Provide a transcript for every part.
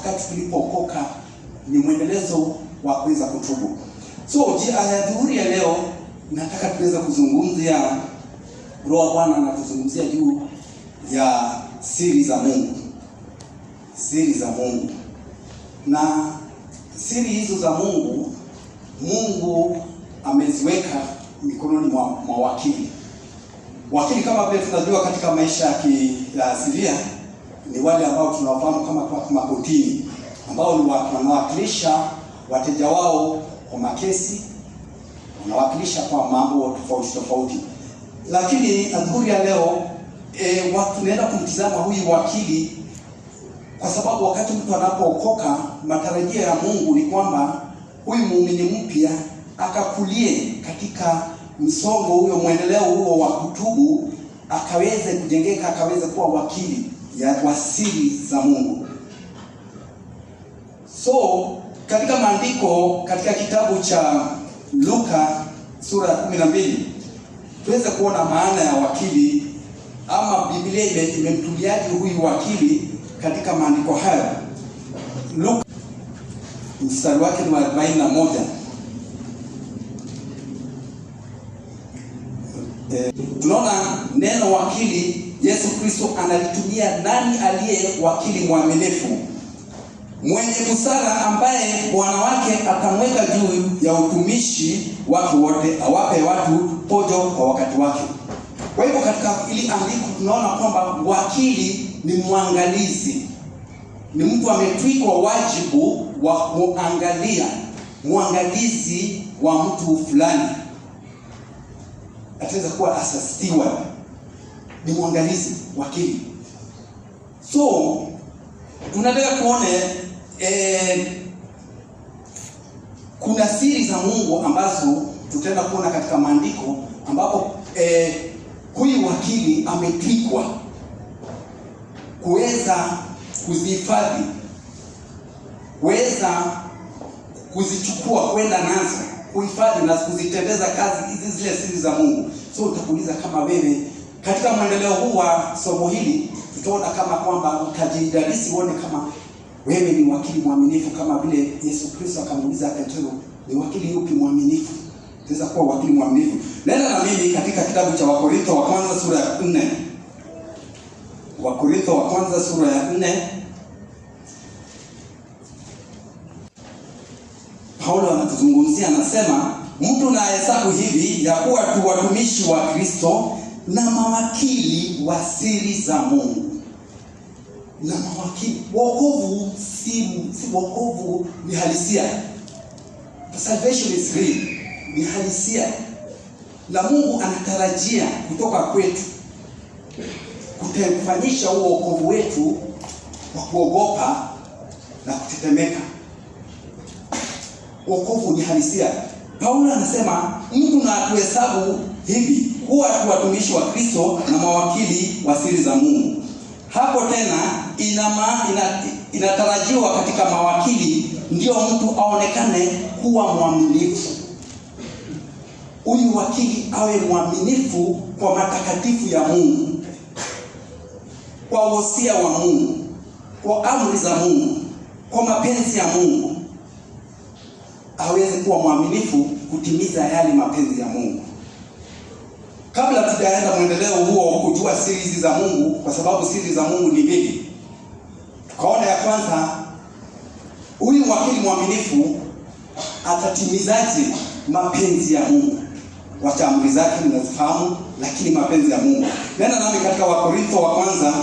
wakati tulipookoka ni mwendelezo wa kuweza kutubu. So adhuhuri ya leo nataka tuweza kuzungumzia, Roho wa Bwana anatuzungumzia juu ya siri za Mungu. Siri za Mungu. Na siri hizo za Mungu, Mungu ameziweka mikononi mwa wakili. Wakili kama vile tunajua katika maisha ya asilia ni wale ambao tunawafahamu kama kwa makotini, ambao ni wanawakilisha wateja wao kwa makesi, wanawakilisha kwa mambo tofauti. Lakini adhuhuri ya leo watu tunaenda kumtizama huyu wakili, kwa sababu wakati mtu anapookoka, matarajio ya Mungu ni kwamba huyu muumini mpya akakulie katika msongo huyo, mwendeleo huo wa kutubu, akaweze kujengeka, akaweze kuwa wakili wa siri za Mungu. So katika maandiko, katika kitabu cha Luka sura ya 12 tuweze kuona maana ya wakili, ama Biblia imemtuliaje huyu wakili katika maandiko haya. Luka mstari wake ni 41. Tunaona neno wakili, Yesu Kristo analitumia nani aliye wakili mwaminifu, mwenye busara, ambaye bwana wake atamweka juu ya utumishi wake wote, awape watu pojo kwa wakati wake. Kwa hivyo katika ili andiko tunaona kwamba wakili ni mwangalizi, ni mtu ametwikwa wajibu wa kuangalia, mwangalizi wa mtu fulani. Ataweza kuwa asistiwa, ni mwangalizi, wakili. So tunataka tuone kuna siri za Mungu ambazo tutaenda kuona katika maandiko, ambapo huyu wakili ametwikwa kuweza kuzihifadhi, kuweza kuzichukua kwenda nazo, kuhifadhi na kuzitendeza kazi hizi, zile siri za Mungu. So utakuuliza kama wewe katika mwendeleo huu wa somo hili, tutaona kama kwamba utajidadisi uone kama wewe ni wakili mwaminifu, kama vile Yesu Kristo akamuuliza Petro, ni wakili yupi mwaminifu? Utaweza kuwa wakili mwaminifu. Nenda na mimi katika kitabu cha Wakorintho wa kwanza sura ya 4. Wakorintho wa kwanza sura ya 4. Paulo anatuzungumzia, anasema, mtu na hesabu hivi ya kuwa tu watumishi wa Kristo na mawakili wa siri za Mungu. Na mawakili, wokovu si wokovu ni halisia. Salvation is real, ni halisia. Na Mungu anatarajia kutoka kwetu kutufanyisha huo wokovu wetu wa kuogopa na kutetemeka. Wokovu ni halisia. Paulo anasema mtu na atuhesabu hivi kuwa tu watumishi wa Kristo na mawakili wa siri za Mungu. Hapo tena inatarajiwa katika mawakili ndio mtu aonekane kuwa mwaminifu. Huyu wakili awe mwaminifu kwa matakatifu ya Mungu, kwa wosia wa Mungu, kwa amri za Mungu, kwa mapenzi ya Mungu. Aweze kuwa mwaminifu kutimiza yale mapenzi ya Mungu. Kabla tujaenda mwendeleo huo kujua siri hizi za Mungu, kwa sababu siri za Mungu ni mbili, tukaona ya kwanza, huyu wakili mwaminifu atatimizaje mapenzi ya Mungu? Wacha amri zake mnazifahamu, lakini mapenzi ya Mungu. Nenda nami katika Wakorintho wa kwanza,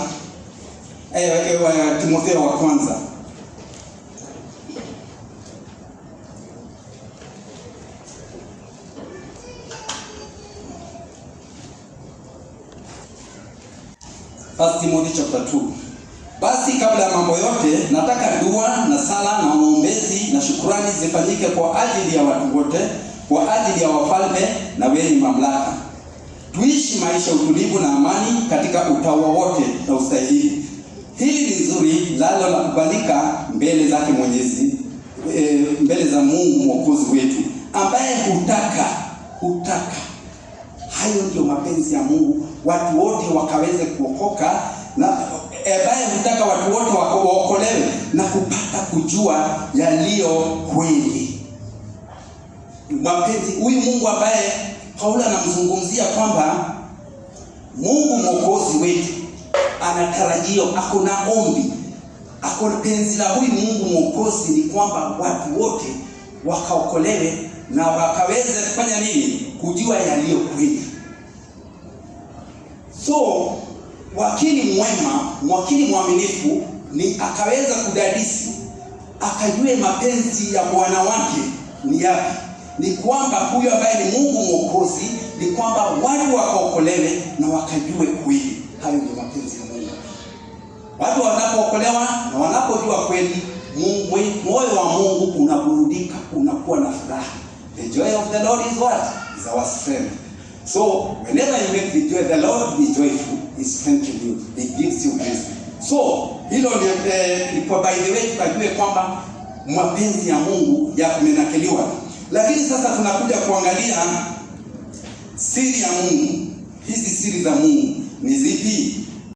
Timotheo wa kwanza. First Timothy chapter 2. Basi kabla ya mambo yote, nataka dua na sala na maombezi na shukrani zifanyike kwa ajili ya watu wote, kwa ajili ya wafalme na wenye mamlaka. Tuishi maisha utulivu na amani katika utawa wote na ustahili. Hili ni nzuri lalo la kubalika mbele zake Mwenyezi, mbele za Mungu Mwokozi wetu, ambaye hutaka. Hayo ndio mapenzi ya Mungu, watu wote wakaweze kuokoka na ambaye hutaka watu wote waokolewe na kupata kujua yaliyo kweli. Mapenzi, huyu Mungu ambaye Paulo anamzungumzia kwamba Mungu Mwokozi wetu anatarajio, akona ombi, akona penzi la huyu Mungu Mwokozi ni kwamba watu wote wakaokolewe na wakaweze kufanya nini? Kujua yaliyo kweli. So wakili mwema, wakili mwaminifu ni akaweza kudadisi, akajue mapenzi ya Bwana wake ni yapi. Ni kwamba huyu ambaye ni Mungu Mwokozi ni kwamba watu wakaokolewe na wakajue kweli. Hayo ni mapenzi ya Mungu. Watu wanapookolewa na wanapojua kweli, moyo wa Mungu unaburudika, unakuwa na furaha. The joy of the Lord is what? Is our strength. So whenever you make the joy, the Lord be joyful, He strengthens you, He gives you grace. So hilo ni kwa by the way tukajue kwamba mapenzi ya Mungu yakumenakiliwa. Lakini sasa tunakuja kuangalia siri ya Mungu. Hizi siri za Mungu ni zipi?